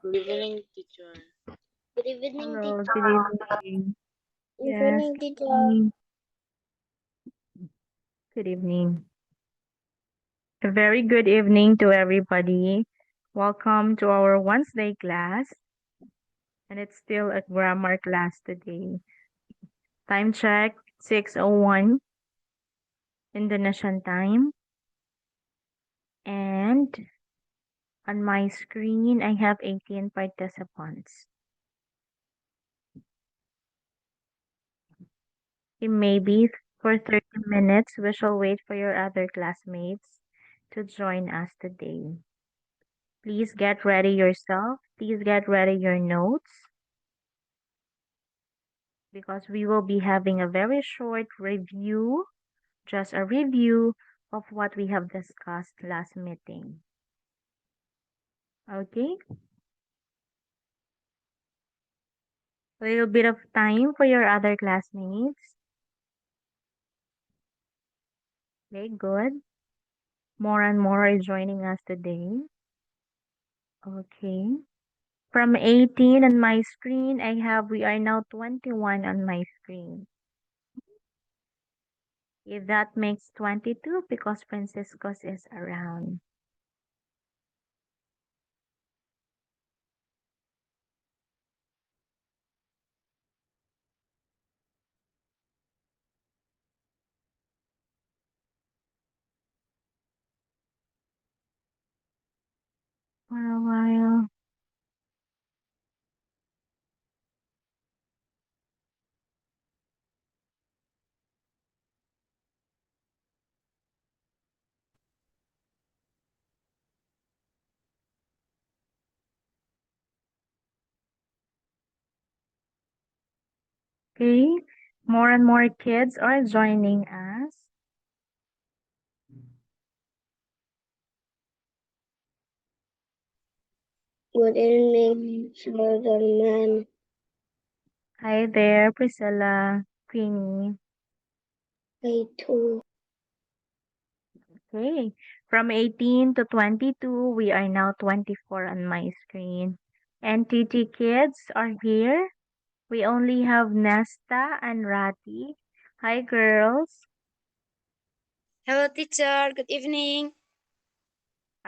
Good evening, teacher. Good evening, Hello, teacher. good evening. Yes, Evening, good teacher. evening. Good evening. A very good evening to everybody. Welcome to our Wednesday class, and it's still a grammar class today. Time check 6:01 Indonesian time, and on my screen I have 18 participants. Maybe for 30 minutes we shall wait for your other classmates to join us today. Please get ready yourself. Please get ready your notes because we will be having a very short review, just a review of what we have discussed last meeting. Okay? A little bit of time for your other classmates. Okay, good. More and more are joining us today. Okay. From 18 on my screen, we are now 21 on my screen. If that makes 22 because Franciscus is around. For a while. Okay, more and more kids are joining us. Good evening, Solomon. Hi there, Priscilla, Queenie. I too. Okay, from 18 to 22, we are now 24 on my screen. NTT kids are here. We only have Nesta and Rati. Hi, girls. Hello, teacher. Good evening.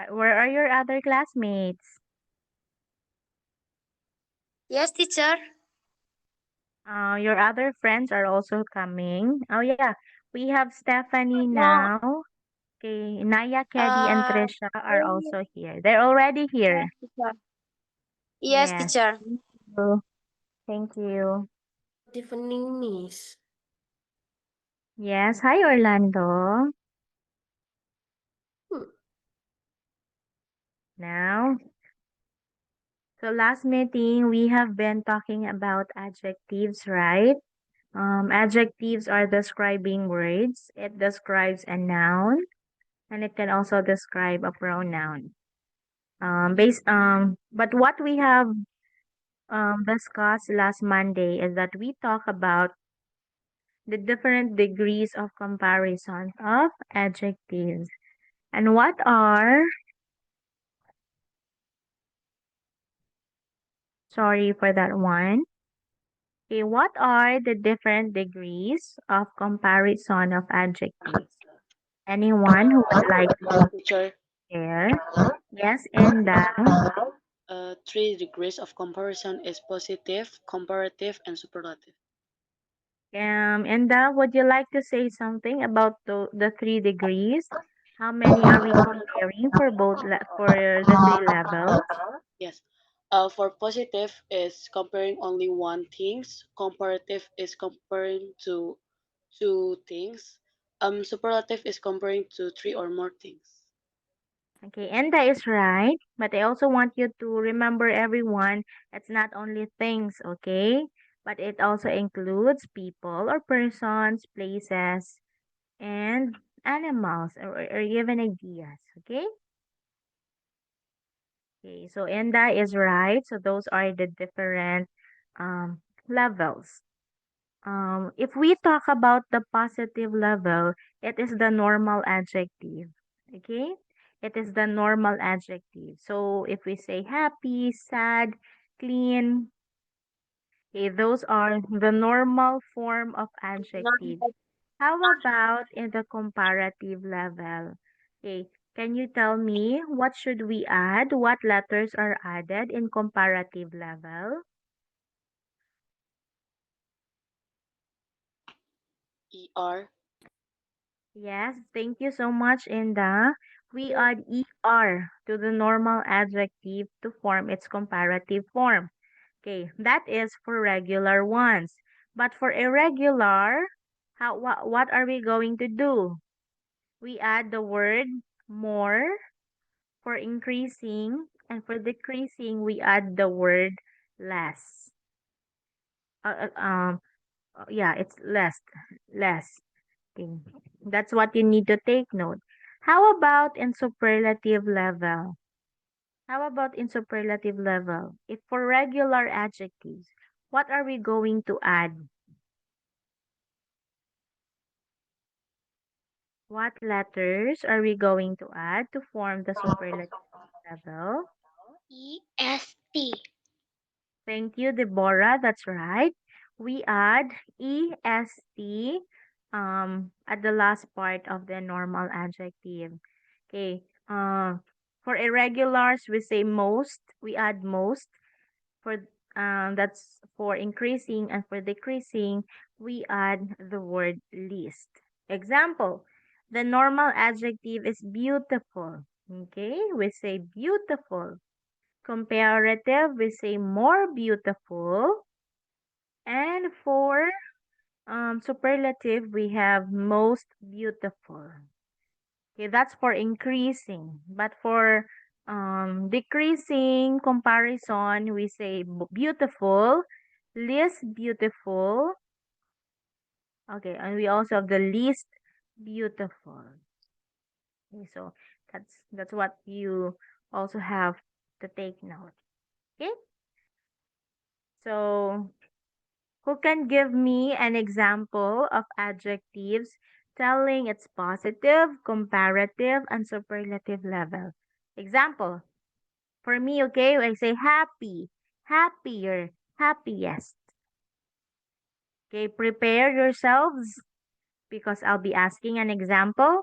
Where are your other classmates? Yes, teacher. Your other friends are also coming. Oh, yeah. We have Stephanie No. now. Okay, Naya, Kelly, and Uh, Trisha are also here. They're already here. yes, teacher. Yes, Yes. teacher. Thank you. Thank you. Good evening, Miss. Yes. Hi, Orlando. Hmm. Now, so last meeting, we have been talking about adjectives, right? Adjectives are describing words. It describes a noun, and it can also describe a pronoun. But what we have discussed last Monday is that we talk about the different degrees of comparison of adjectives. And sorry for that one. Okay, what are the different degrees of comparison of adjectives? Anyone who would like to Teacher, share? Yes, and three degrees of comparison is positive, comparative, and superlative. and would you like to say something about the 3 degrees? How many are we comparing for for the 3 levels? Yes. For positive is comparing only one things. Comparative is comparing to two things. Superlative is comparing to three or more things. Okay, and that is right. But I also want you to remember everyone, it's not only things, okay? But it also includes people or persons, places, and animals or even ideas, okay? Okay, so Enda is right. So those are the different levels. If we talk about the positive level, it is the normal adjective. Okay? It is the normal adjective. So if we say happy, sad, clean, okay, those are the normal form of adjective. How about in the comparative level? Okay, can you tell me what should we add? What letters are added in comparative level? ER. Yes, thank you so much, Inda. We add ER to the normal adjective to form its comparative form. Okay, that is for regular ones. But for irregular, what are we going to do? We add the word more for increasing, and for decreasing, we add the word less. Yeah, it's less, less. Okay. That's what you need to take note. How about in superlative level? How about in superlative level? If for regular adjectives, what are we going to add? What letters are we going to add to form the superlative level? EST. Thank you, Deborah. That's right. We add EST at the last part of the normal adjective. Okay. For irregulars, we say most. We add most. For that's for increasing, and for decreasing, we add the word least. Example, the normal adjective is beautiful. Okay, we say beautiful. Comparative, we say more beautiful. And for superlative, we have most beautiful. Okay, that's for increasing. But for decreasing comparison, we say beautiful, least beautiful. Okay, and we also have the least beautiful. Okay, so that's what you also have to take note. Okay, so who can give me an example of adjectives telling its positive, comparative, and superlative level? Example, for me, okay, I say happy, happier, happiest. Okay, prepare yourselves because I'll be asking an example.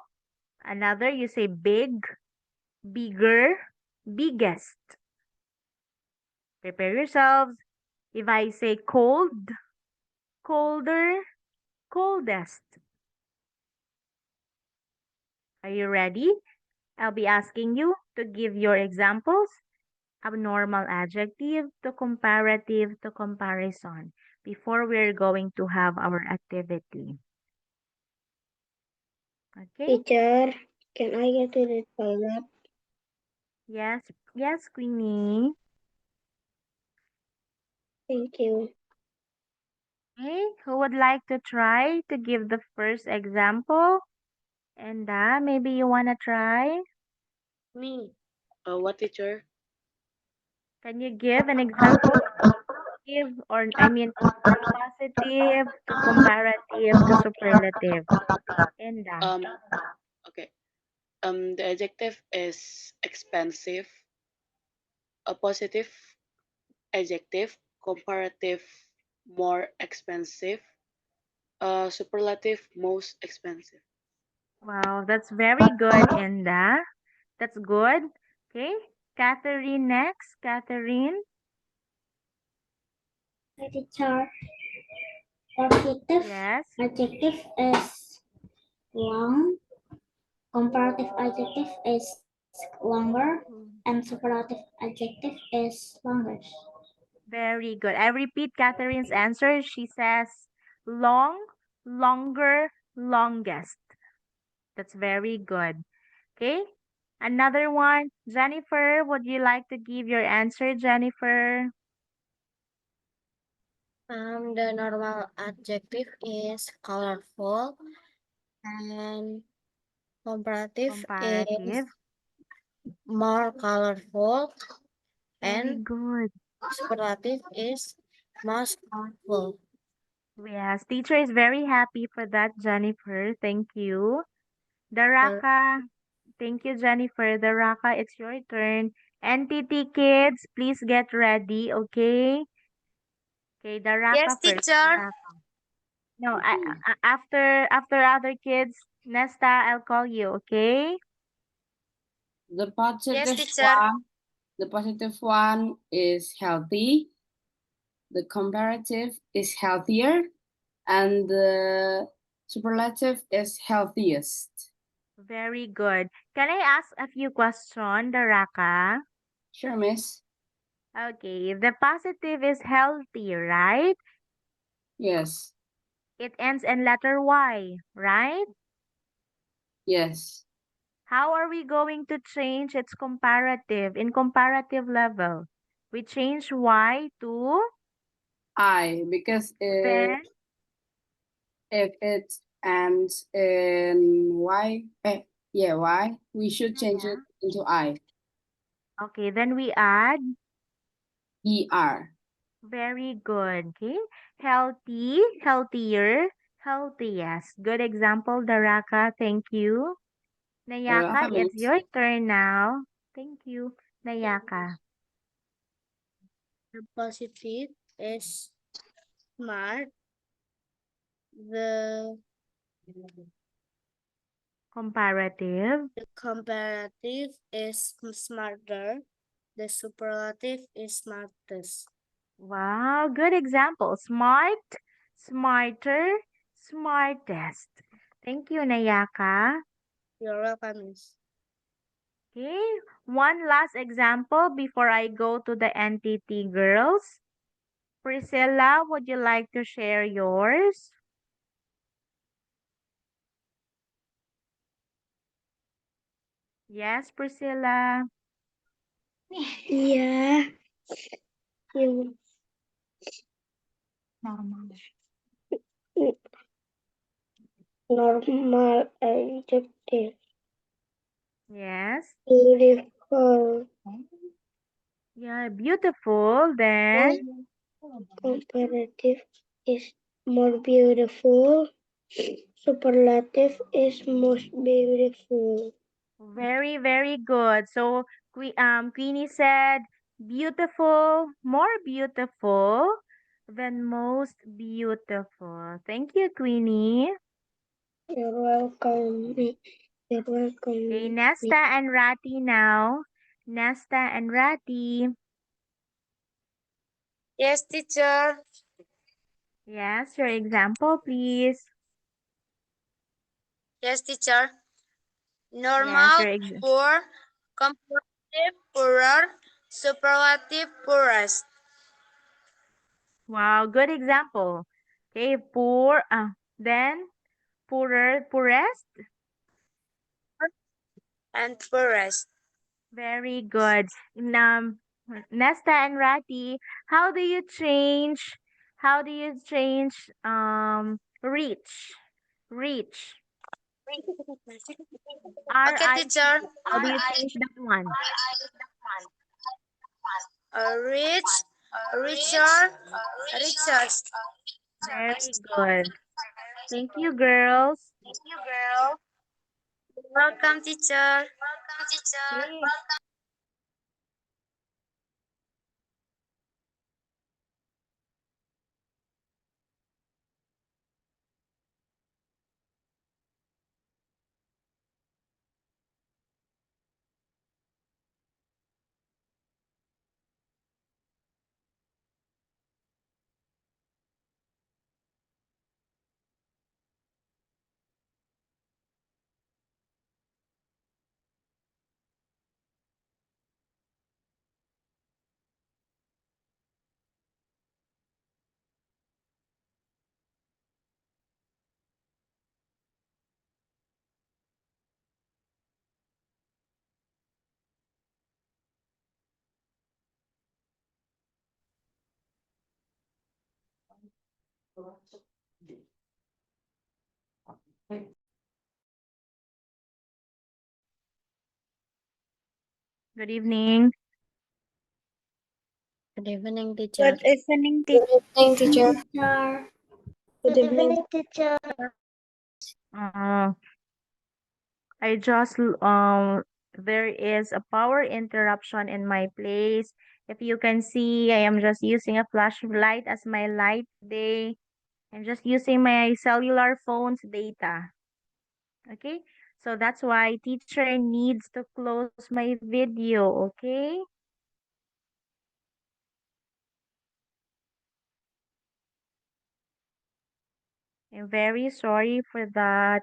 Another, you say big, bigger, biggest. Prepare yourselves. If I say cold, colder, coldest. Are you ready? I'll be asking you to give your examples of normal adjective to comparative to comparison before we're going to have our activity. Okay? Teacher, can I get to the toilet? Yes, yes, Queenie. Thank you. Okay, who would like to try to give the first example? And maybe you want to try? Me. What teacher? Can you give an example? Give, or I mean, from positive to comparative to superlative. And Um. Okay. The adjective is expensive. A positive adjective, comparative, more expensive. Superlative, most expensive. wow, that's very good, Inda. That's good. Okay. Catherine next. Catherine. Teacher, positive Yes. adjective is long, comparative adjective is longer, Mm, and superlative adjective is longer. very good. I repeat Catherine's answer. She says long, longer, longest. That's very good. Okay. Another one. Jennifer, would you like to give your answer, Jennifer? The normal adjective is colorful and comparative is Comparative. more colorful Very and good. superlative is most colorful. Yes, teacher is very happy for that, Jennifer. Thank you. Well, Daraka. Thank you, Jennifer. Raka, it's your turn. Entity kids, please get ready, okay? Okay, Yes, Raka first. teacher. Raka. No, after other kids, Nesta, I'll call you, okay? The Yes, positive teacher. one is healthy. The comparative is healthier, and the superlative is healthiest. Very good. Can I ask a few questions, Raka? Sure, miss. Okay, the positive is healthy, right? Yes. It ends in letter Y, right? Yes. How are we going to change its comparative in comparative level? We change Y to Because then if it ends in Y, Y, we should change it into I. okay, then we add ER. very good. Okay, healthy, healthier, healthiest. Good example, Daraka. Thank you. You're Nayaka, welcome, it's miss. your turn now. Thank you, Nayaka. The positive is smart. The Comparative. comparative is smarter. The superlative is smartest. Wow, good example. Smart, smarter, smartest. Thank you, Nayaka. You're welcome, miss. Okay, one last example before I go to the entity girls. Priscilla, would you like to share yours? Yes, Priscilla. Yeah. Normal adjective. Yes. Beautiful. Yeah, beautiful. Then, Comparative is more beautiful. Superlative is most beautiful. very, very good. So, Queenie said, beautiful, more beautiful than most beautiful. Thank you, Queenie. You're welcome. You're Okay, welcome. Nesta and Rati now. Nesta and Rati. Yes, teacher. Yes, your example, please. Yes, teacher. Yes, Normal, your example. poor, comparative, poorer, superlative, poorest. Wow, good example. Okay, poor, then poorer, poorest. And poorest. Very good. Nesta and Rati, how do you change reach? Reach. Okay, R-I-C-H. teacher. How do you change that one? Rich, richer, richest. Very good. Thank you, girls. Welcome, teacher. Okay. Good evening. Good evening, teacher. Good evening, Good evening, teacher. Good evening, teacher. Uh, I just there is a power interruption in my place. If you can see, I am just using a flashlight as my light today. I'm just using my cellular phone's data. Okay? So that's why teacher needs to close my video, okay? I'm very sorry for that.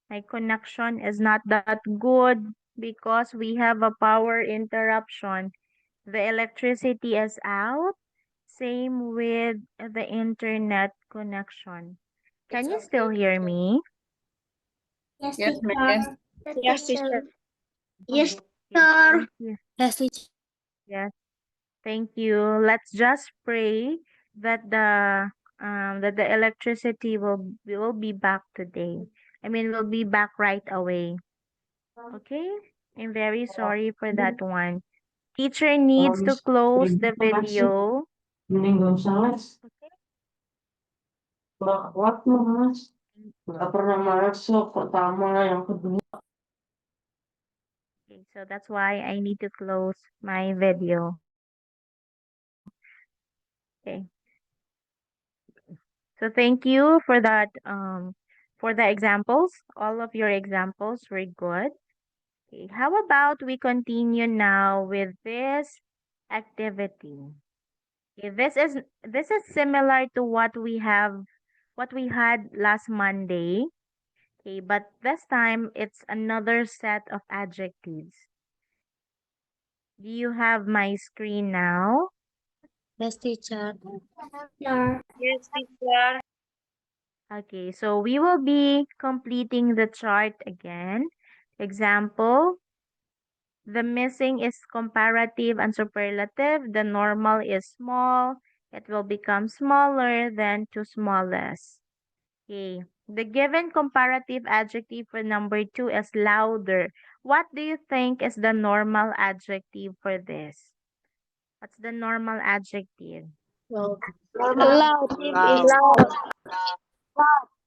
My connection is not that good because we have a power interruption. The electricity is out. Same with the internet connection. Can you still hear me? Yes, ma'am. Yes. Yes, teacher. Yes, Okay, sir. thank you. Yes, teacher. Yes, thank you. Let's just pray that the electricity will be back today. I mean, will be back right away. Okay? I'm very sorry for that one. Teacher needs to close the video. Mending gak usah les. Nggak kuat lu mas. Nggak pernah malas so pertama yang kedua. Okay, so that's why I need to close my video. Okay. So thank you for the examples. All of your examples were good. Okay, how about we continue now with this activity? Okay, this is similar to what we had last Monday. Okay, but this time it's another set of adjectives. Do you have my screen now? Yes, teacher. Yes, teacher. Okay, so we will be completing the chart again. Example, the missing is comparative and superlative. The normal is small. It will become smaller than to smallest. Okay. The given comparative adjective for number 2 is louder. What do you think is the normal adjective for this? What's the normal adjective? Loud.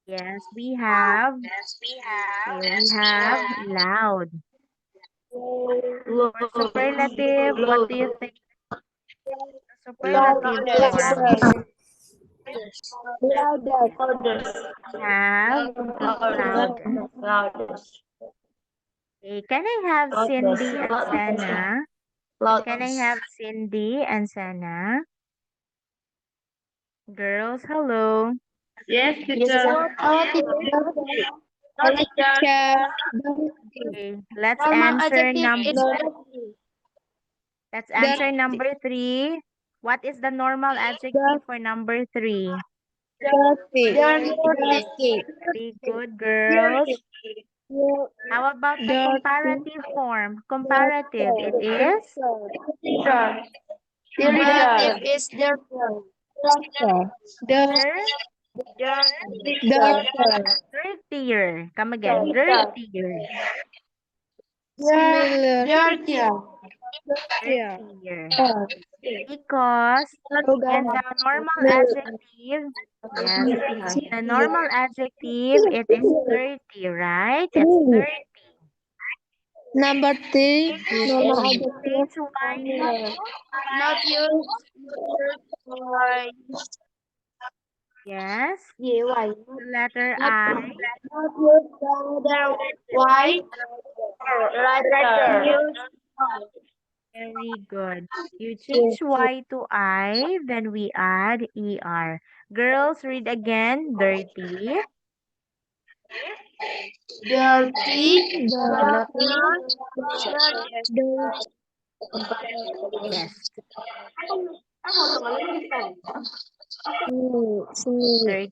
Yes, we have. Okay, we have loud. For superlative, what do you think the superlative form? We have loudest. Okay, can I have Cindy and Senna? Can I have Cindy and Senna? Girls, hello. Yes, teacher. Okay, let's answer number 3. What is the normal adjective for number 3? Very good, girls. How about the comparative form? Comparative, it is Comparative is dirtier. Come again, dirtier. Dirtier. Because in the normal adjective, yes, the normal adjective, it is dirty, right? It's dirty. Number 3. Okay, change Y to, not used. yes, the letter I. Very good. You change Y to I, then we add ER. Girls, read again. Dirty. Yes. Dirty.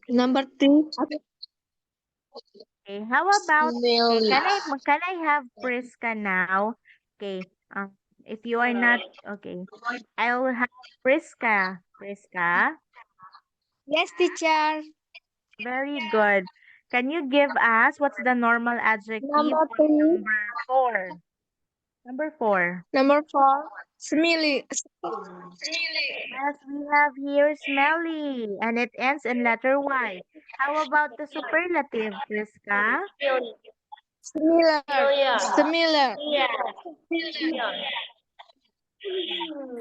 Number 2. Okay, how about, okay, can I have Priska now? Okay, if you are not, okay, I'll have Priska. Priska, Yes, teacher. very good. Can you give us what's the normal adjective Number for 3. number 4? Number 4. Number 4. Smiley. Yes, we have here smelly, and it ends in letter Y. How about the superlative, Priska? Similar. Similar.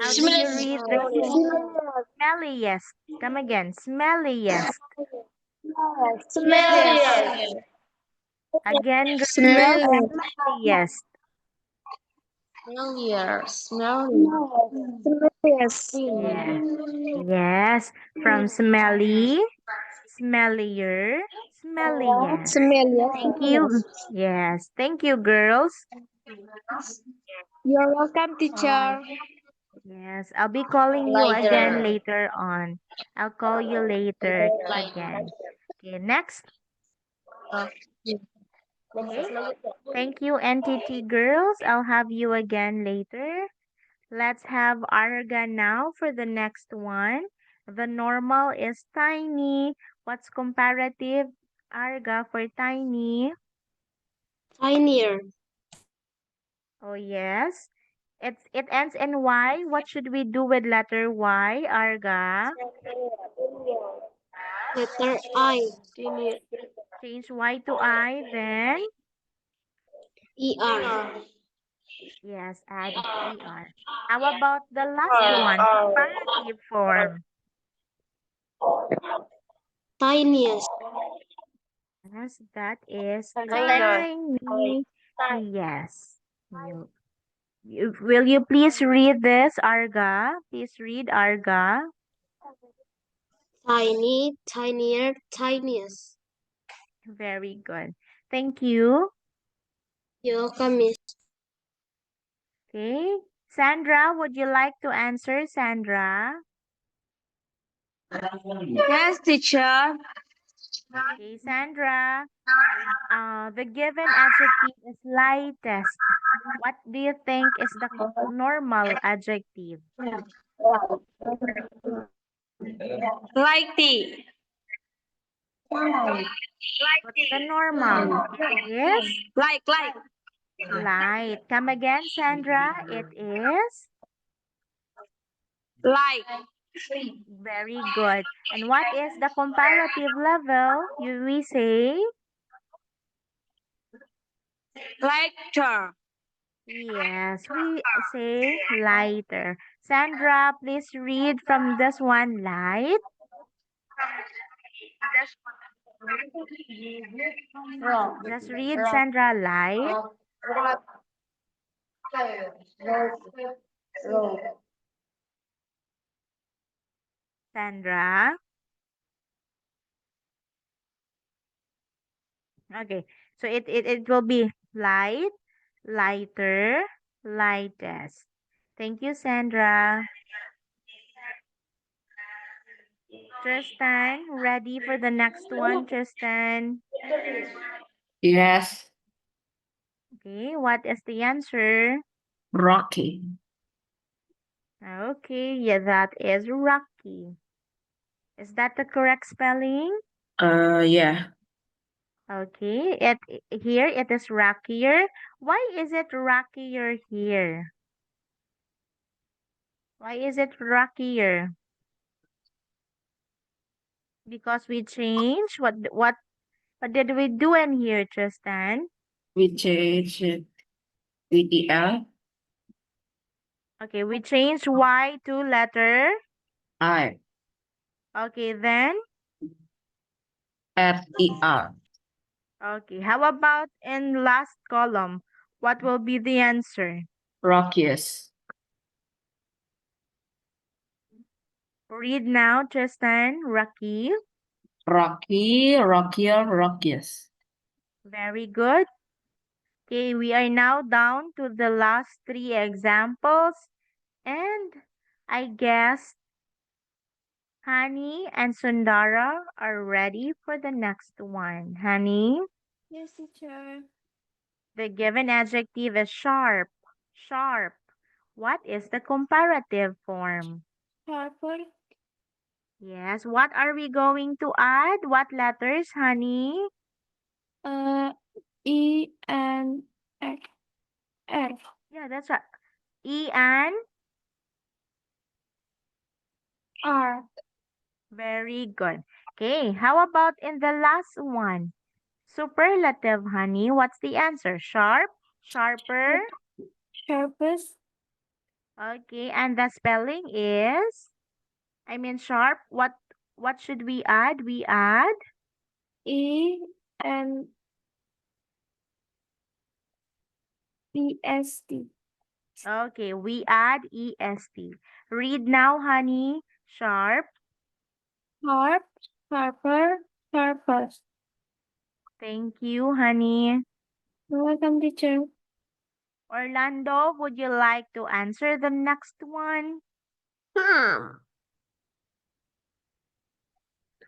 How do you read the smelliest? Come again. Smelliest. Smelliest. Again, girls. Smelliest. Smelliest. Smelliest. Yeah. Yes. From smelly, smellier, smelliest. Thank you. Smelliest. Yes. Thank you, girls. You're welcome, teacher. Yes. I'll be calling you again later on. I'll call you later again. Okay, next. Okay. Thank you, NTT girls. I'll have you again later. Let's have Arga now for the next one. The normal is tiny. What's comparative, Arga, for tiny? Tinier. Oh, yes. It ends in Y. What should we do with letter Y, Arga? Letter I. Tinier. Change Y to I, then? ER. Yes, add ER. How about the last one, comparative form? Tiniest. Yes, that is tiny. Yes. Will you please read this, Arga? Please read, Arga. Tiny. Tinier. Tiniest. Very good. Thank you. You're welcome, Miss. Okay. Sandra, would you like to answer, Sandra? Yes, teacher. Okay, Sandra. The given adjective is lightest. What do you think is the normal adjective? Lighty. What's the normal? It is Like. light. Come again, Sandra. It is Like. very good. And what is the comparative level? We say Lighter. yes, we say lighter. Sandra, please read from this one light. Just read, Sandra, light. Sandra. Okay. So it will be light, lighter, lightest. Thank you, Sandra. Tristan, ready for the next one, Tristan? Yes. Okay, what is the answer? Rocky. Okay, yeah, that is rocky. Is that the correct spelling? Yeah. Okay, here it is rockier. Why is it rockier here? Why is it rockier? Because we changed what did we do in here, Tristan? We change it. EL. Okay, we changed Y to letter. I. Okay, then. FER. Okay, how about in last column? What will be the answer? Rockiest. Read now, Tristan. Rocky. Rocky, rockier, rockiest. Very good. Okay, we are now down to the last three examples. And I guess Hani and Sundara are ready for the next one. Hani, Yes, teacher. the given adjective is sharp. Sharp. What is the comparative form? Sharper. Yes, what are we going to add? What letters, Hani? E and R. R. Yeah, that's right. E and R. very good. Okay, how about in the last one? Superlative, honey. What's the answer? Sharp? Sharper? Sharpest. Okay, and the spelling is, I mean sharp. What should we add? We add E and EST. okay, we add EST. Read now, honey. Sharp. Sharp. Sharper. Sharpest. Thank you, honey. You're welcome, teacher. Orlando, would you like to answer the next one?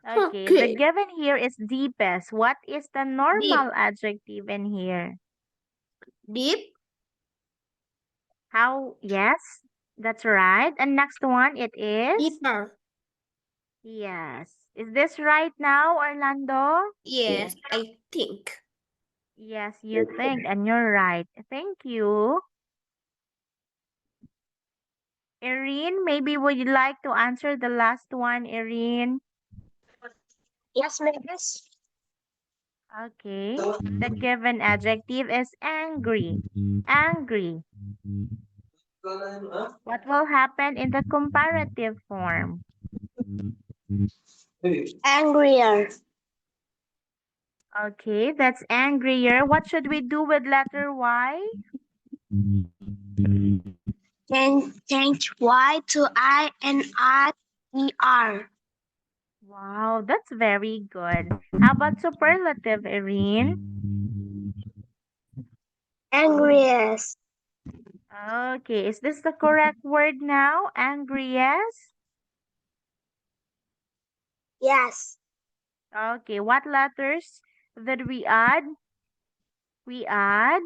Okay, the given here is deepest. What is the normal adjective in here? Deep. How? Yes, that's right. And next one, it is? Deeper. Yes. Is this right now, Orlando? Yes, I think. Yes, you think, and you're right. Thank you. Erin, maybe would you like to answer the last one, Erin? Yes, miss. Okay. The given adjective is angry. Angry. What will happen in the comparative form? Angrier. Okay, that's angrier. What should we do with letter Y? Change Y to I and I-E-R. Wow, that's very good. How about superlative, Erin? Angriest. Okay, is this the correct word now? Angriest? Yes. Okay, what letters did we add? We add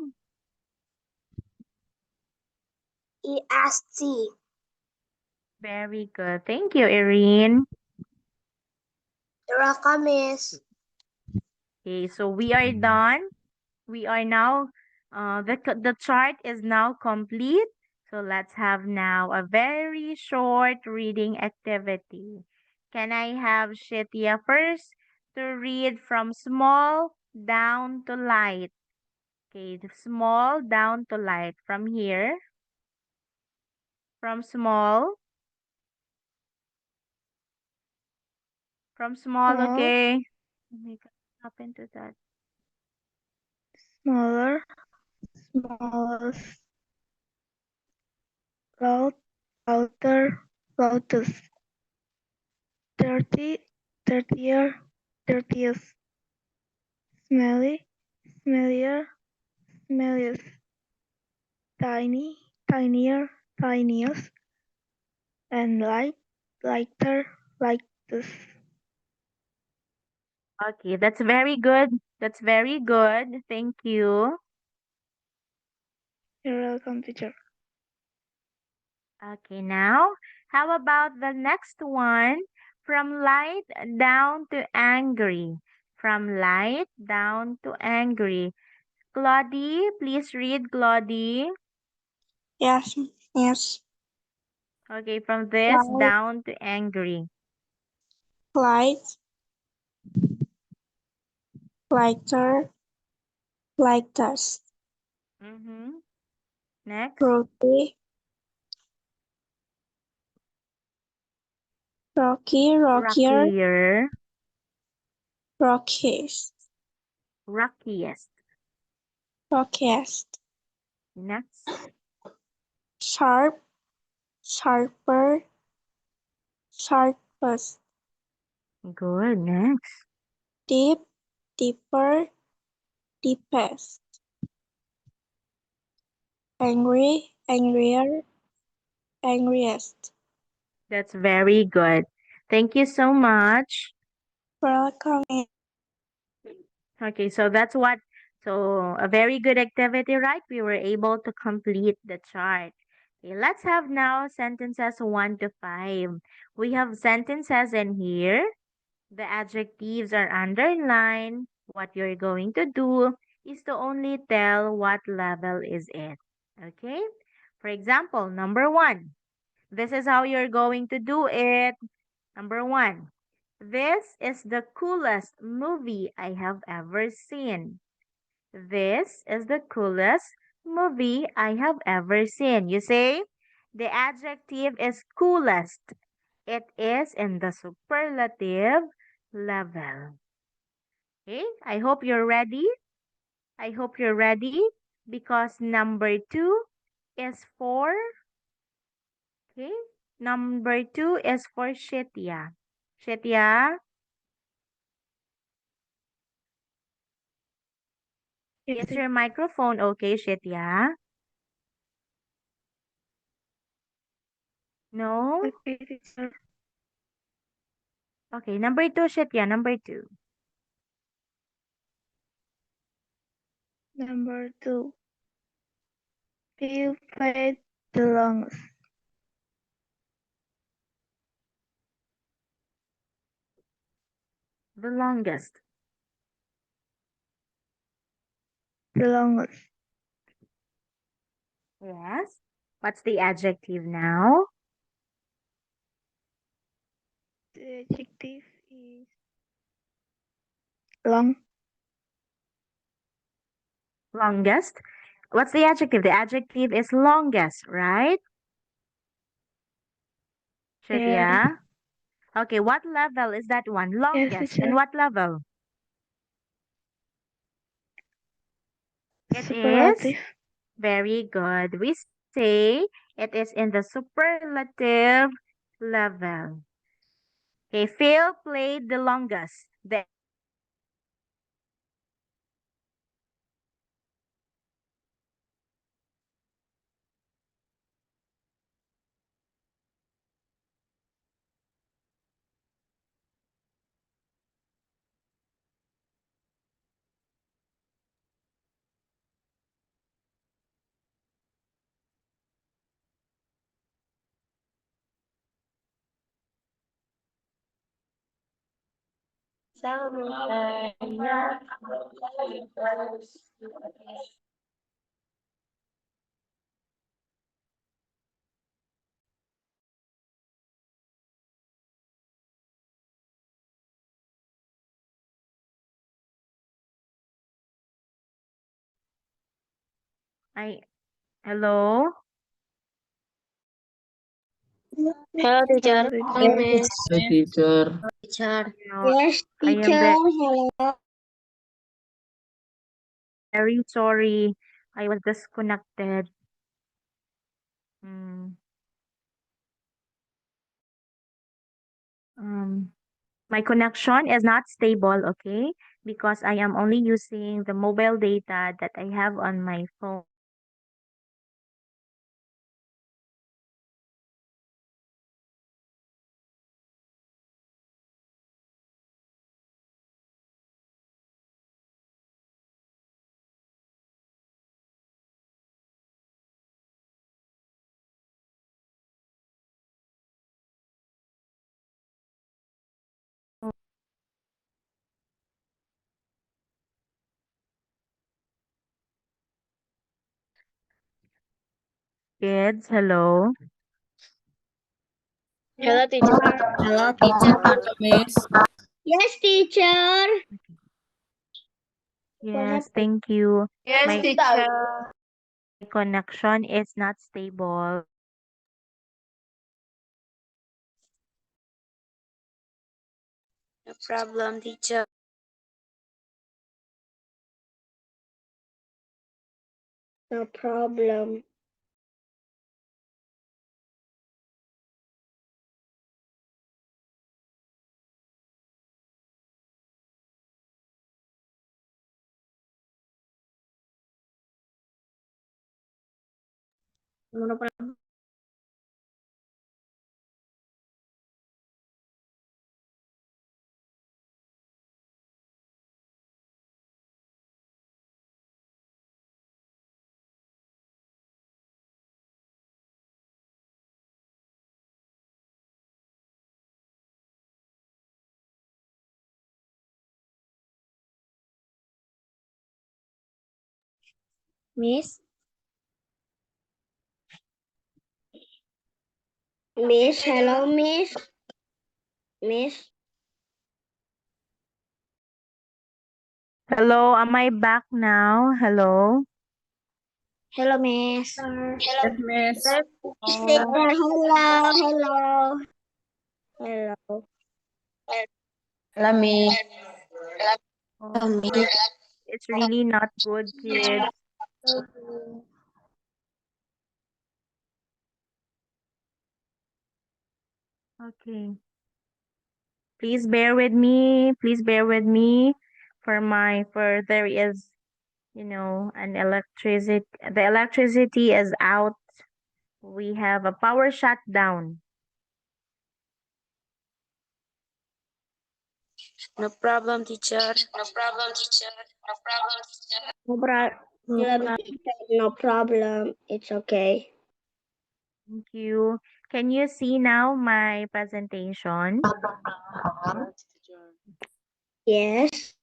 E-S-T. very good. Thank you, Erin. You're welcome, miss. Okay, so we are done. We are now, the chart is now complete. So let's have now a very short reading activity. Can I have Shitya first to read from small down to light? Okay, the small down to light from here. From small. From small, Small. okay. Oh my God, what happened to that? Smaller, smallest, loud, louder, loudest, dirty, dirtier, dirtiest, smelly, smellier, smelliest, tiny, tinier, tiniest, and light, lighter, lightest. Okay, that's very good. That's very good. Thank you. You're welcome, teacher. Okay, now, how about the next one? From light down to angry. From light down to angry. Claudie, please read, Claudie. Yes, yes. Okay, from this Light, down to angry. light, lighter, lightest, Mm-hmm. Next. rocky, rocky, rockier, Rockier. rockiest, Rockiest. rockiest, Next. sharp, sharper, sharpest, Good. Next. deep, deeper, deepest, angry, angrier, angriest. That's very good. Thank you so much. Welcome. Okay, so so a very good activity, right? We were able to complete the chart. Okay, let's have now sentences 1 to 5. We have sentences in here. The adjectives are underlined. What you're going to do is to only tell what level is it. Okay? For example, number 1. This is how you're going to do it. Number 1. This is the coolest movie I have ever seen. This is the coolest movie I have ever seen. You say the adjective is coolest. It is in the superlative level. Okay, I hope you're ready. I hope you're ready because number 2 is for, okay, number 2 is for Shitya. Shitya, Yes, is your microphone okay, Shitya? No? okay, teacher. Okay, number 2, Shitya, number 2. Number 2. Bill played the longest. The longest. The longest. Yes. What's the adjective now? The adjective is long. Longest. What's the adjective? The adjective is longest, right? Yes. Shitya? Okay, what level is that one? Yes, Longest. In teacher. what level? It is Superlative. very good. We say it is in the superlative level. Okay, Phil played the longest. The I hello? Hello, teacher. Hello, Hi, teacher. Miss. Hi, teacher. Teacher. No, Yes, I am teacher. Hello. very sorry. I was disconnected. Mm, um, my connection is not stable, okay? Because I am only using the mobile data that I have on my phone. Kids, hello. Hello, teacher. Hello, teacher. Hello, Miss. Yes, teacher. Yes, thank you. Yes, My teacher. connection is not stable. No problem, teacher. No problem. No problem. Miss? Miss, hello, Miss. Miss? Hello, am I back now? Hello. Hello, Miss. Yes, miss. Oh, Hello. Hello. Hello, Miss. oh, it's really not good, kids. Okay. Please bear with me. Please bear with me for there is, an electricity. The electricity is out. We have a power shutdown. No problem, teacher. No problem, teacher. No problem, teacher. No problem. It's okay. Thank you. Can you see now my presentation? Yes, teacher. Yes.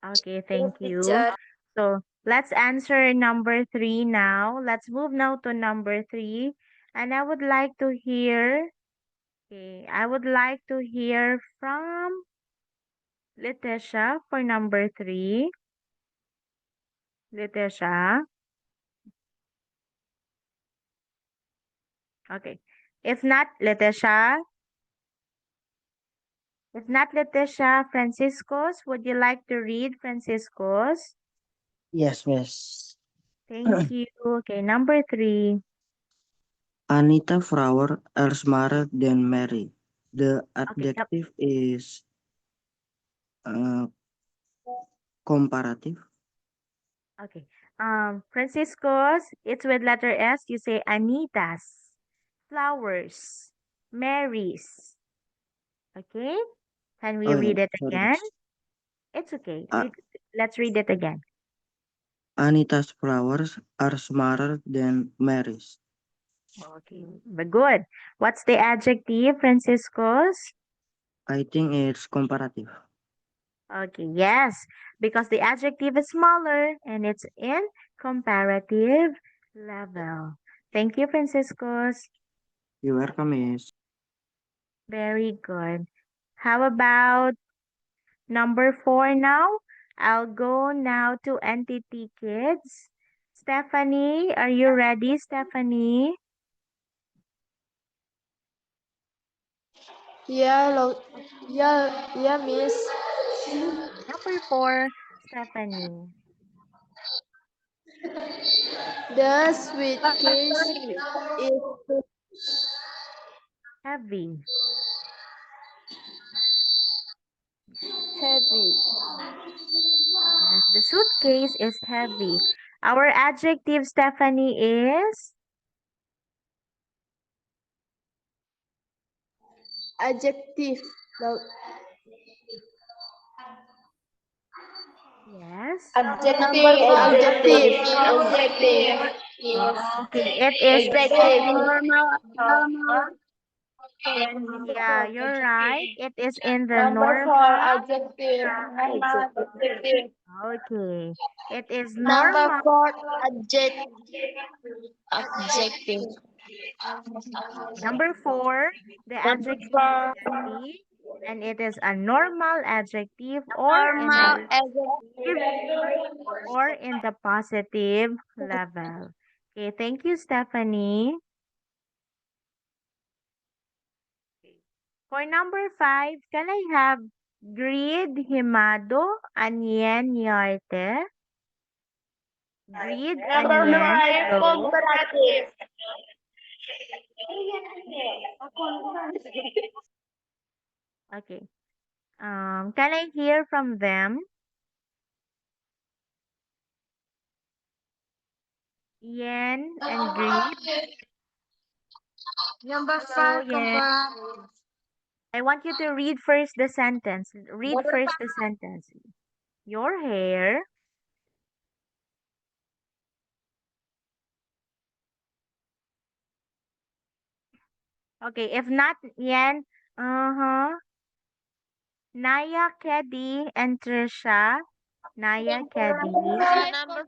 Okay, thank you. Teacher. So let's answer number 3 now. Let's move now to number 3. And I would like to hear, from Letitia for number 3. Letitia. Okay. If not Letitia, Franciscos, would you like to read Franciscos? Yes, miss. Thank you. Okay, number 3. Anita Flower are smarter than Mary. The Okay, adjective is uh, comparative. okay. Franciscos, it's with letter S. You say Anita's, flowers, Mary's. Okay? Can we Oh yeah, read it sorry. again? It's okay. Uh, Let's read it again. Anita's flowers are smarter than Mary's. Okay, but good. What's the adjective, Franciscos? I think it's comparative. Okay, yes, because the adjective is smaller and it's in comparative level. Thank you, Franciscos. You're welcome, miss. Very good. How about number 4 now? I'll go now to entity kids. Stephanie, are you ready, Stephanie? Yeah, Miss. Number 4, Stephanie. The suitcase is Heavy. heavy. Yes, the suitcase is heavy. Our adjective, Stephanie, is Adjective. yes. Adjective. Okay, it is Normal. yeah, you're right. It is in the normal. Adjective. Okay. It is Number normal. 4, adjective. Number 4, the Number adjective is 4, heavy, and it is a normal adjective or in the normal negative or in the positive level. Okay, thank you, Stephanie. For number 5, can I have Grid Himado Anyen Yarte? Grid Anyen. Hello. comparative. Okay. Can I hear from them? Yen and Grid. Number Hello, 5, Yen. I want you to read first the sentence. Read first the sentence. Your hair. Okay, if not Yen, Naya, Kedi, and Trisha. Naya, Kedi. Number 5,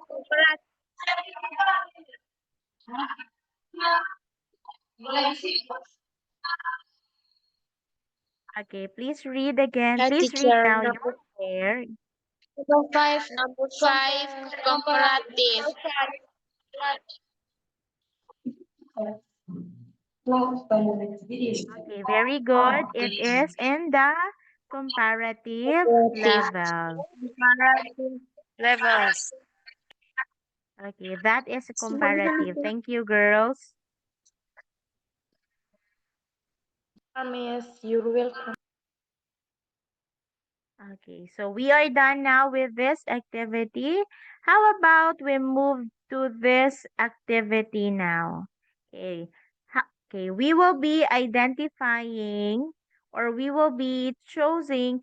comparative. Okay, please read again. Hi, Please read teacher. now your hair. Number five, comparative. Okay, very good. It is in the comparative level. Comparative levels. Okay, that is comparative. Thank you, girls. Miss, you're welcome. Okay, so we are done now with this activity. How about we move to this activity now? Okay, okay, we will be identifying or we will be choosing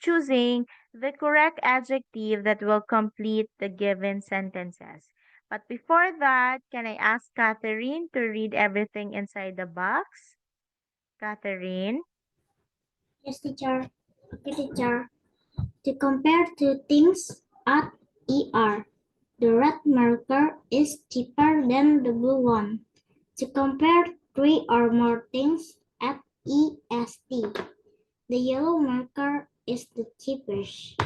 the correct adjective that will complete the given sentences. But before that, can I ask Catherine to read everything inside the box? Catherine? Yes, teacher. Okay, teacher. To compare two things at ER. The red marker is cheaper than the blue one. To compare three or more things at EST. The yellow marker is the cheapest.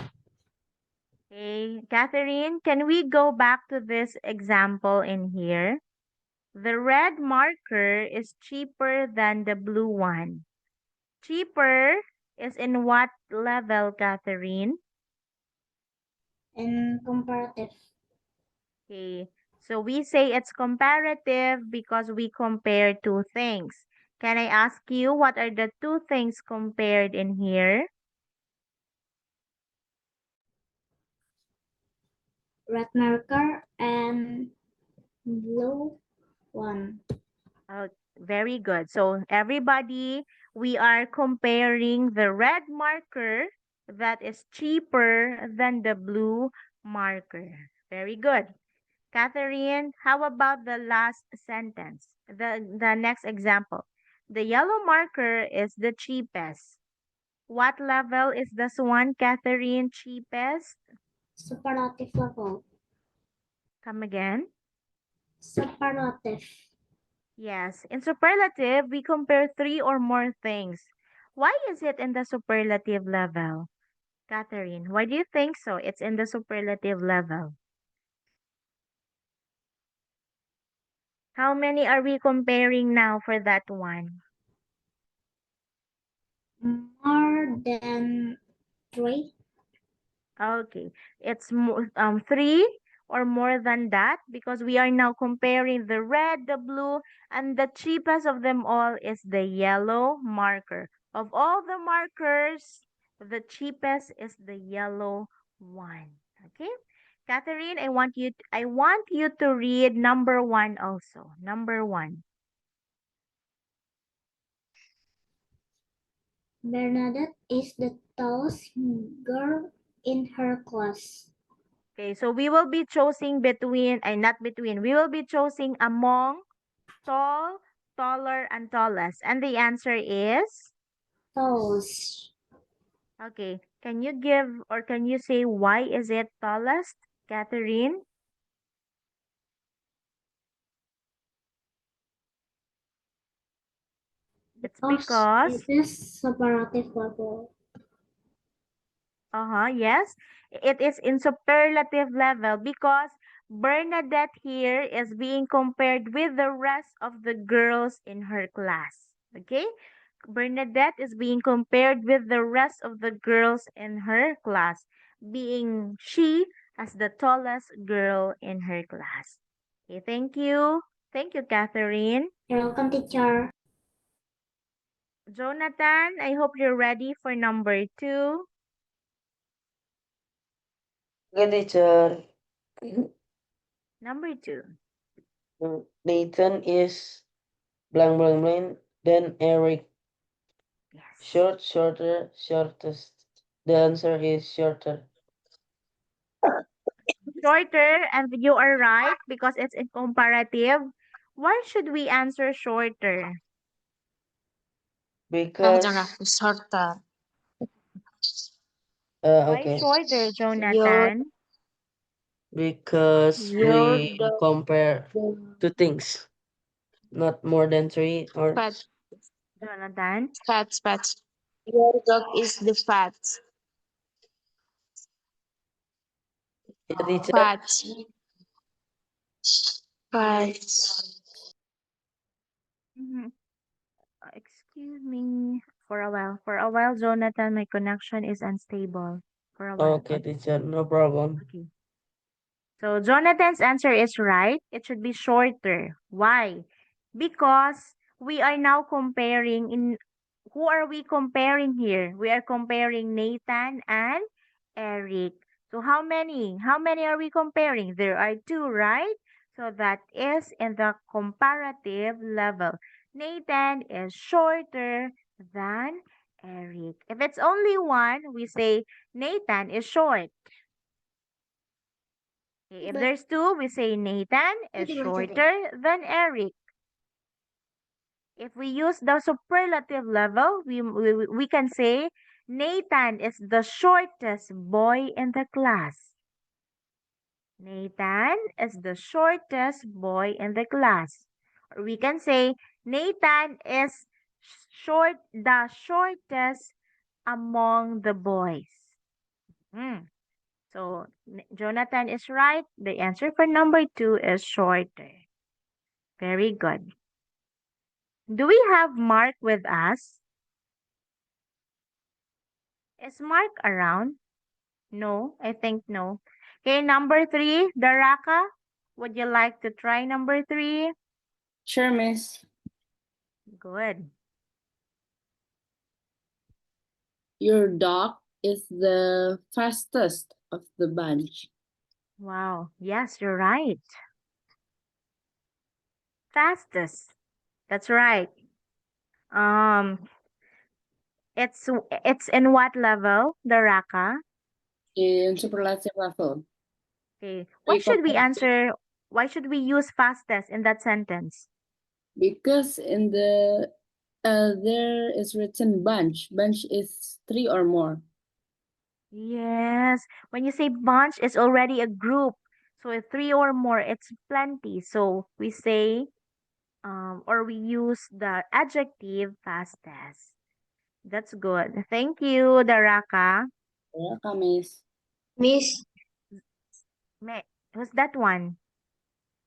Okay, Catherine, can we go back to this example in here? The red marker is cheaper than the blue one. Cheaper is in what level, Catherine? And comparative. Okay, so we say it's comparative because we compare two things. Can I ask you what are the two things compared in here? Red marker and blue one. Oh, very good. So everybody, we are comparing the red marker that is cheaper than the blue marker. Very good. Catherine, how about the last sentence? The next example. The yellow marker is the cheapest. What level is this one, Catherine? Cheapest? Superlative level. Come again. Superlative. Yes, in superlative, we compare three or more things. Why is it in the superlative level? Catherine, why do you think so? It's in the superlative level. How many are we comparing now for that one? More than three. Okay, it's three or more than that because we are now comparing the red, the blue, and the cheapest of them all is the yellow marker. Of all the markers, the cheapest is the yellow one. Okay, Catherine, I want you to read number one also. Number one. Bernadette is the tallest girl in her class. Okay, so we will be choosing between, not between, we will be choosing among tall, taller, and tallest. And the answer is? Tallest. Okay, can you give or can you say why is it tallest, Catherine? It's because, It is superlative level. yes, it is in superlative level because Bernadette here is being compared with the rest of the girls in her class. Okay? Bernadette is being compared with the rest of the girls in her class, being she as the tallest girl in her class. Okay, thank you. Thank you, Catherine. You're welcome, teacher. Jonathan, I hope you're ready for number two. Good teacher. Number two. Nathan is blank blank blank. Then Eric. Yes. Short, shorter, shortest. The answer is shorter. Shorter, and you are right because it's in comparative. Why should we answer shorter? Because Shorter. Why okay. shorter, Jonathan? Because You're we compare two things. Not more than three or fat. Jonathan? Fat. Your dog is the fat. Ya, teacher. Patch. Patch. Excuse me. For a while, Jonathan, my connection is unstable. For a while. Okay, teacher, no problem. Okay. So Jonathan's answer is right. It should be shorter. Why? Because we are now comparing in who are we comparing here? We are comparing Nathan and Eric. So how many? How many are we comparing? There are two, right? So that is in the comparative level. Nathan is shorter than Eric. If it's only one, we say Nathan is short. Okay, if But- there's two, we say Nathan is Hindi ba shorter than Eric. If we use the superlative level, we can say Nathan is the shortest boy in the class. Nathan is the shortest boy in the class. Or we can say Nathan is the shortest among the boys. So Jonathan is right. The answer for number 2 is shorter. Very good. Do we have Mark with us? Is Mark around? No, I think no. Okay, number 3, Daraka. Would you like to try number 3? Sure, miss. Good. Your dog is the fastest of the bunch. Wow. Yes, you're right. Fastest. That's right. It's in what level, Daraka? In superlative level. Okay. What should we answer? Why should we use fastest in that sentence? Because in the there is written bunch. Bunch is 3 or more. Yes. When you say bunch, it's already a group. So if 3 or more, it's plenty. So we say, or we use the adjective fastest. That's good. Thank you, Daraka. Welcome, miss. Miss Who's that one?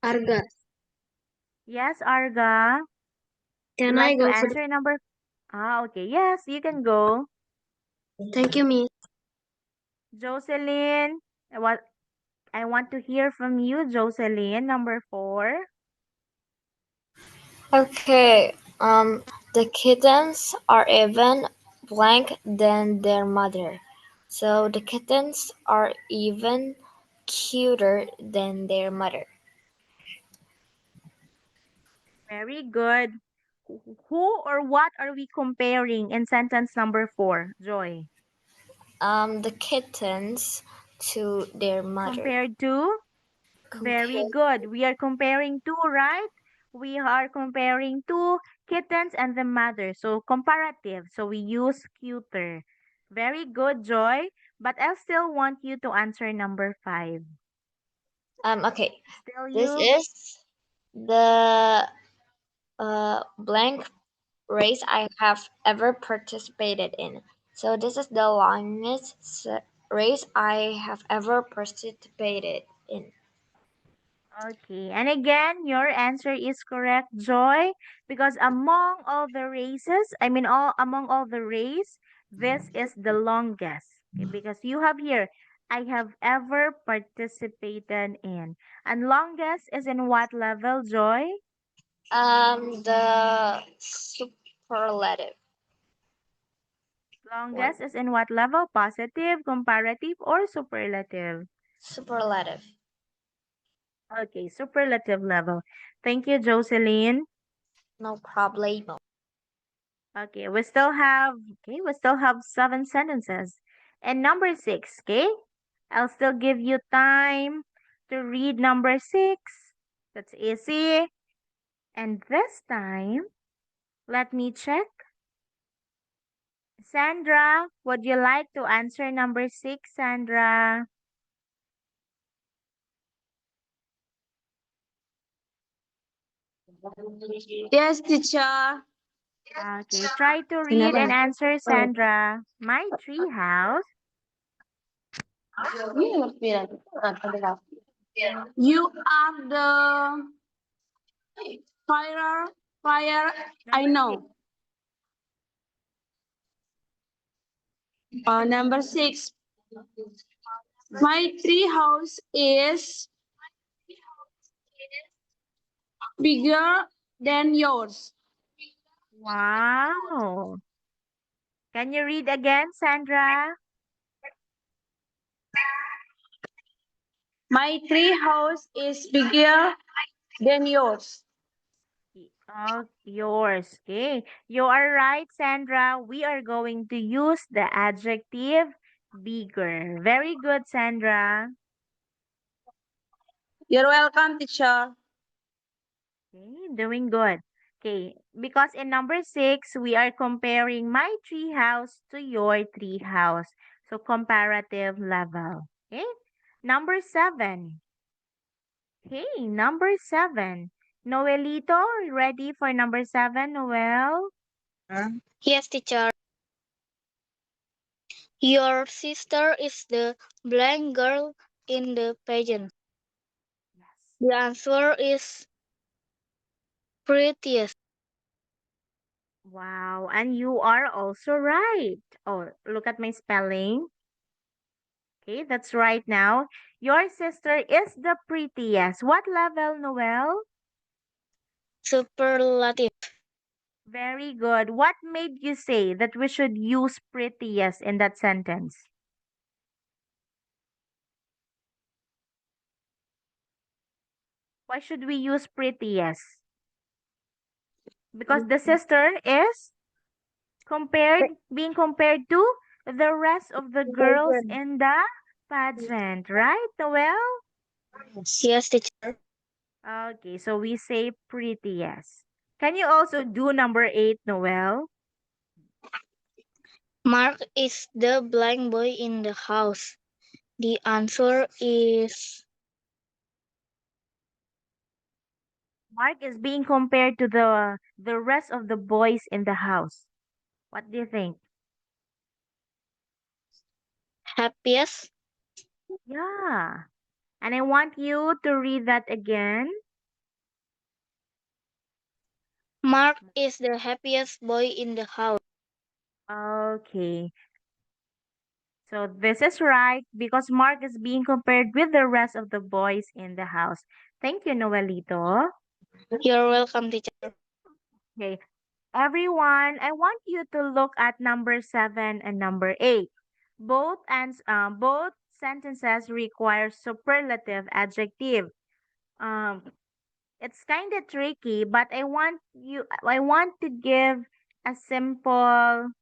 Arga, Yes, Arga. can You'd I like to go for answer number? Okay. Yes, you can go. Thank you, Miss. Jocelyn, I want to hear from you, Jocelyn, number 4. Okay. The kittens are even blank than their mother. So the kittens are even cuter than their mother. Very good. Who or what are we comparing in sentence number 4, Joy? The kittens to their mother. Compared to? Very good. We are comparing two, right? We are comparing two kittens and the mother. So comparative. So we use cuter. Very good, Joy. But I still want you to answer number 5. Okay. Still This you? is the blank race I have ever participated in. So this is the longest race I have ever participated in. Okay. And again, your answer is correct, Joy, because among all the races, among all the race, this is the longest. Okay, because you have here, I have ever participated in. And longest is in what level, Joy? The superlative. Longest is in what level? Positive, comparative, or superlative? Superlative. Okay, superlative level. Thank you, Jocelyn. No problemo. Okay, we still have 7 sentences. And number 6, okay? I'll still give you time to read number 6. That's easy. And this time, let me check. Sandra, would you like to answer number 6, Sandra? Yes, teacher. Okay, try to read and answer, Sandra. My tree house You are the fire. I know. Number 6. My tree house is bigger than yours. Wow. Can you read again, Sandra? My tree house is bigger than yours. Oh, yours. Okay. You are right, Sandra. We are going to use the adjective bigger. Very good, Sandra. You're welcome, teacher. Okay, doing good. Okay, because in number 6, we are comparing my tree house to your tree house. So comparative level. Okay, number 7. Okay, number 7. Noelito, ready for number 7, Noel? Yes, teacher. Your sister is the blind girl in the pageant. Yes. The answer is prettiest. Wow, and you are also right. Oh, look at my spelling. Okay, that's right now. Your sister is the prettiest. What level, Noel? Superlative. Very good. What made you say that we should use prettiest in that sentence? Why should we use prettiest? Because the sister is being compared to the rest of the girls in the pageant, right, Noel? Yes, teacher. Okay, so we say prettiest. Can you also do number 8, Noel? Mark is the blind boy in the house. The answer is Mark is being compared to the rest of the boys in the house. What do you think? happiest. Yeah. And I want you to read that again. Mark is the happiest boy in the house. Okay. So this is right because Mark is being compared with the rest of the boys in the house. Thank you, Noelito. You're welcome, teacher. Okay. Everyone, I want you to look at number 7 and number 8. Both sentences require superlative adjective. Um, it's kind of tricky, but I want to give a simple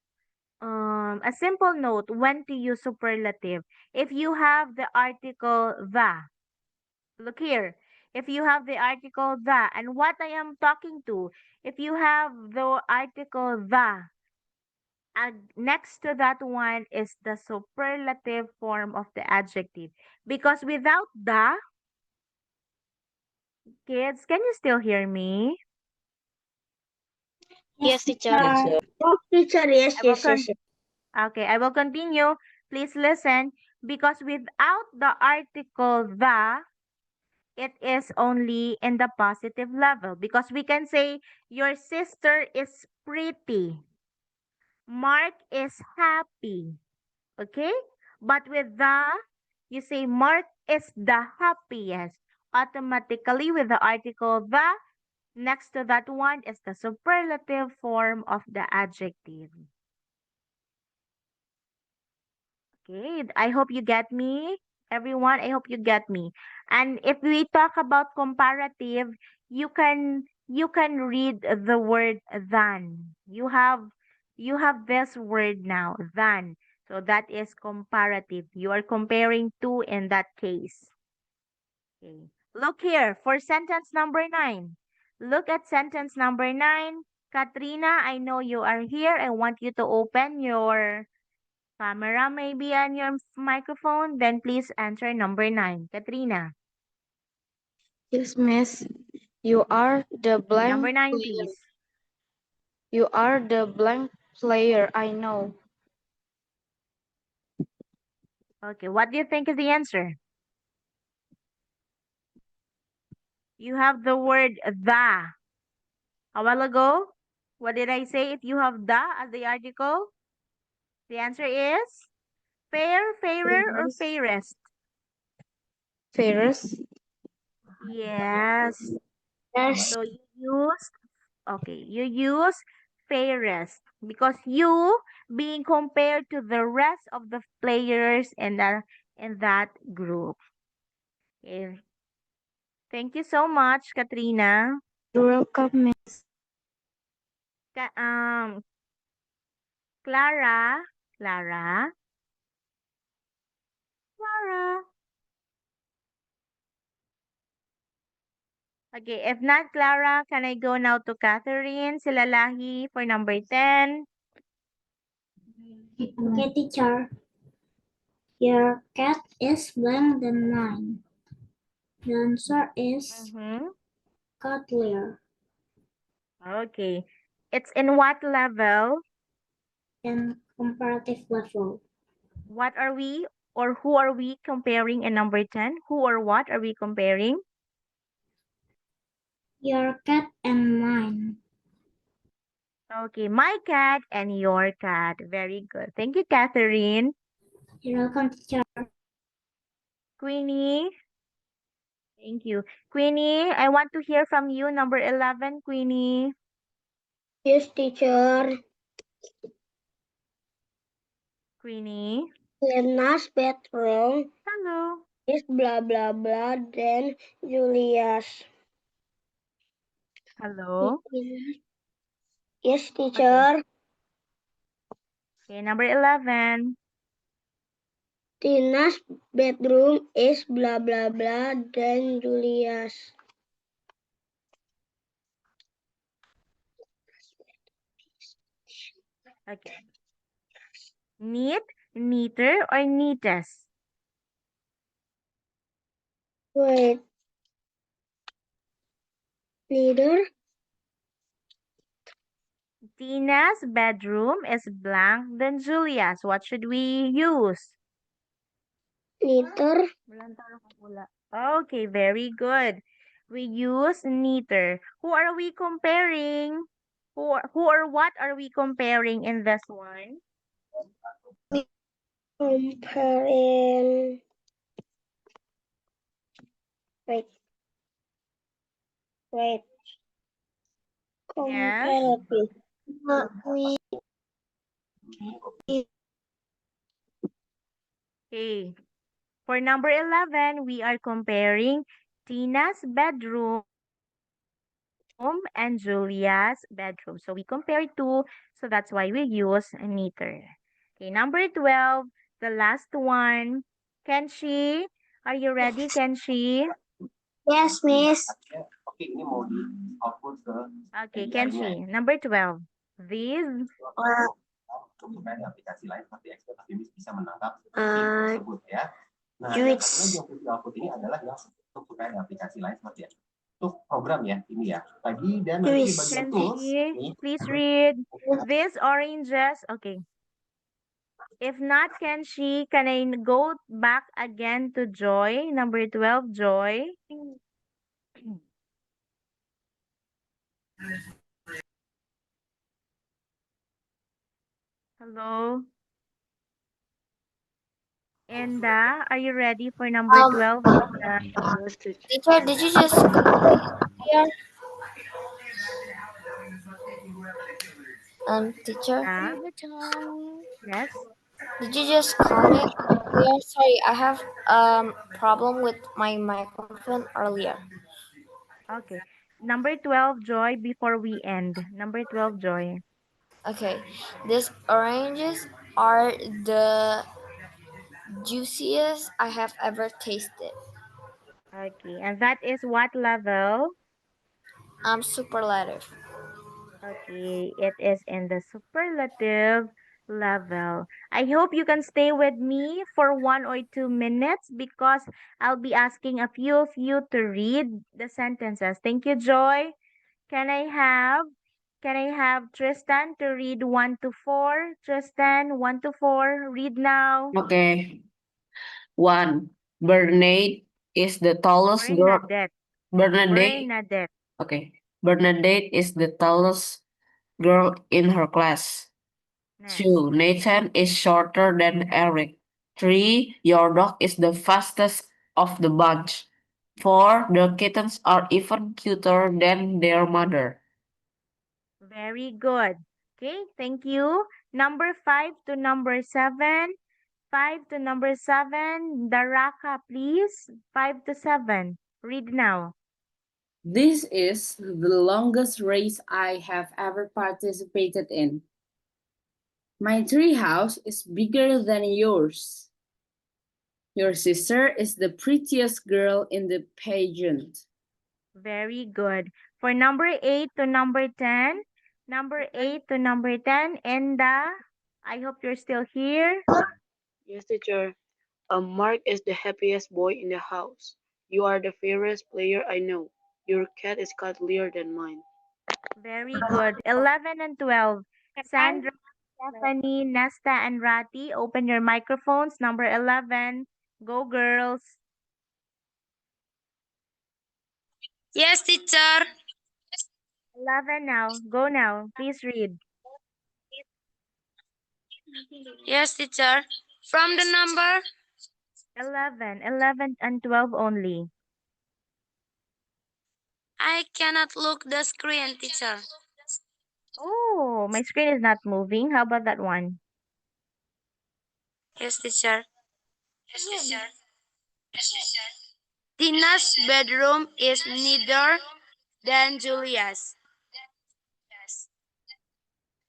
note when to use superlative. If you have the article the, look here. If you have the article the, and what I am talking to, if you have the article the, next to that one is the superlative form of the adjective. Because without the, kids, can you still hear me? Yes, teacher. Yes, teacher, yes, I will yes, yes. Okay, I will continue. Please listen. Because without the article the, it is only in the positive level. Because we can say, your sister is pretty. Mark is happy. Okay? But with the, you say Mark is the happiest. Automatically with the article the, next to that one is the superlative form of the adjective. Okay, I hope you get me. Everyone, I hope you get me. And if we talk about comparative, you can read the word than. You have this word now, than. So that is comparative. You are comparing two in that case. Okay. Look here for sentence number 9. Look at sentence number 9. Katrina, I know you are here. I want you to open your camera maybe on your microphone, then please answer number 9. Katrina. Yes, miss. You are the Number blank 9, player. please. You are the blank player. I know. Okay, what do you think is the answer? You have the word the. A while ago, what did I say? If you have the as the article, the answer is fair, fairer, or fairest. Ferris. Yes. Yes. So you use fairest because you being compared to the rest of the players in that group. Okay. Thank you so much, Katrina. You're welcome, Miss. Ka- um, Clara, Clara, Clara. Okay, if not Clara, can I go now to Catherine Silalahi for number 10? Okay, teacher. Your cat is blank than mine. The answer is Mm-hmm. cuddler Okay. It's in what level? and comparative level. What are we or who are we comparing in number 10? Who or what are we comparing? Your cat and mine. Okay, my cat and your cat. Very good. Thank you, Catherine. You're welcome, teacher. Queenie. Thank you. Queenie, I want to hear from you. Number 11, Queenie. Yes, teacher. Queenie. Lena's bedroom Hello. is blah blah blah. Then Julia's. Hello. Yes, Okay. teacher. Okay, number 11. Tina's bedroom is blah blah blah. Then Julia's. Okay. Neat, neater, or neatest? Wait. Neither. Tina's bedroom is blank than Julia's. What should we use? Neither. Okay, very good. We use neater. Who are we comparing? Who or what are we comparing in this one? Comparing. Wait. Wait. Yes. Comparative. Okay. For number 11, we are comparing Tina's bedroom and Julia's bedroom. So we compare two, so that's why we use neater. Okay, number 12, the last one. Kenshi, are you ready, Kenshi? Yes, Miss. Okay, Kenshi, number 12. These Juice. Juice. Kenshi, please read. These oranges, okay. If not Kenshi, can I go back again to Joy? Number 12, Joy. Hello. Enda, are you ready for number 12, Enda? Yes, teacher. Teacher, did you just call me here? Teacher, Yeah. Yes. did you just call me earlier? Sorry, I have problem with my microphone earlier. Okay. Number 12, Joy, before we end. Number 12, Joy. Okay, these oranges are the juiciest I have ever tasted. Okay. And that is what level? Superlative. Okay. It is in the superlative level. I hope you can stay with me for 1 or 2 minutes because I'll be asking a few of you to read the sentences. Thank you, Joy. Can I have Tristan to read 1 to 4? Tristan, 1 to 4, read now. Okay. 1. Bernadette is the tallest girl. Bernadette. Bernadette. Bernadette. Okay. Bernadette is the tallest girl in her class. Next. 2. Nathan is shorter than Eric. 3. Your dog is the fastest of the bunch. 4. The kittens are even cuter than their mother. Very good. Okay, thank you. Number 5 to number 7. 5 to number 7. Daraka, please. 5 to 7. Read now. This is the longest race I have ever participated in. My treehouse is bigger than yours. Your sister is the prettiest girl in the pageant. Very good. For number 8 to number 10. Number 8 to number 10. Enda, I hope you're still here. Yes, teacher. Mark is the happiest boy in the house. You are the fairest player I know. Your cat is cuddlier than mine. Very good. 11 and 12. Sandra, Stephanie, Nesta, and Rati, open your microphones. Number 11. Go, girls. Yes, teacher. 11 now. Go now. Please read. Yes, teacher. From the number 11 and 12 only. I cannot look the screen, teacher. Oh, my screen is not moving. How about that one? Yes, teacher. Tina's bedroom is neater than Julia's.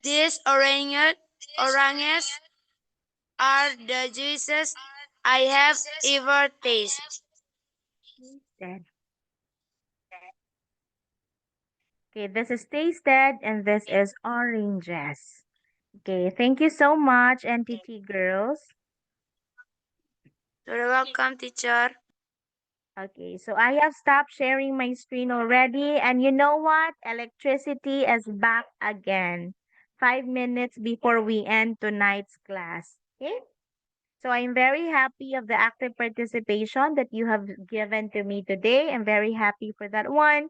These oranges are the juices I have ever tasted. Dead. Okay, this is tasted and this is oranges. Okay, thank you so much, NTT girls. You're welcome, teacher. Okay, so I have stopped sharing my screen already. And you know what? Electricity is back again. 5 minutes before we end tonight's class. Okay? So I'm very happy of the active participation that you have given to me today. I'm very happy for that one.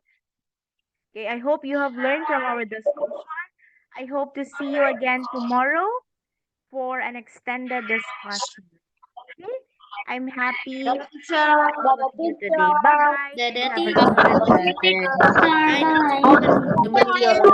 Okay, I hope you have learned from our discussion. I hope to see you again tomorrow for an extended discussion. Okay? I'm happy to you today. Bye-bye and have a good Bye. day.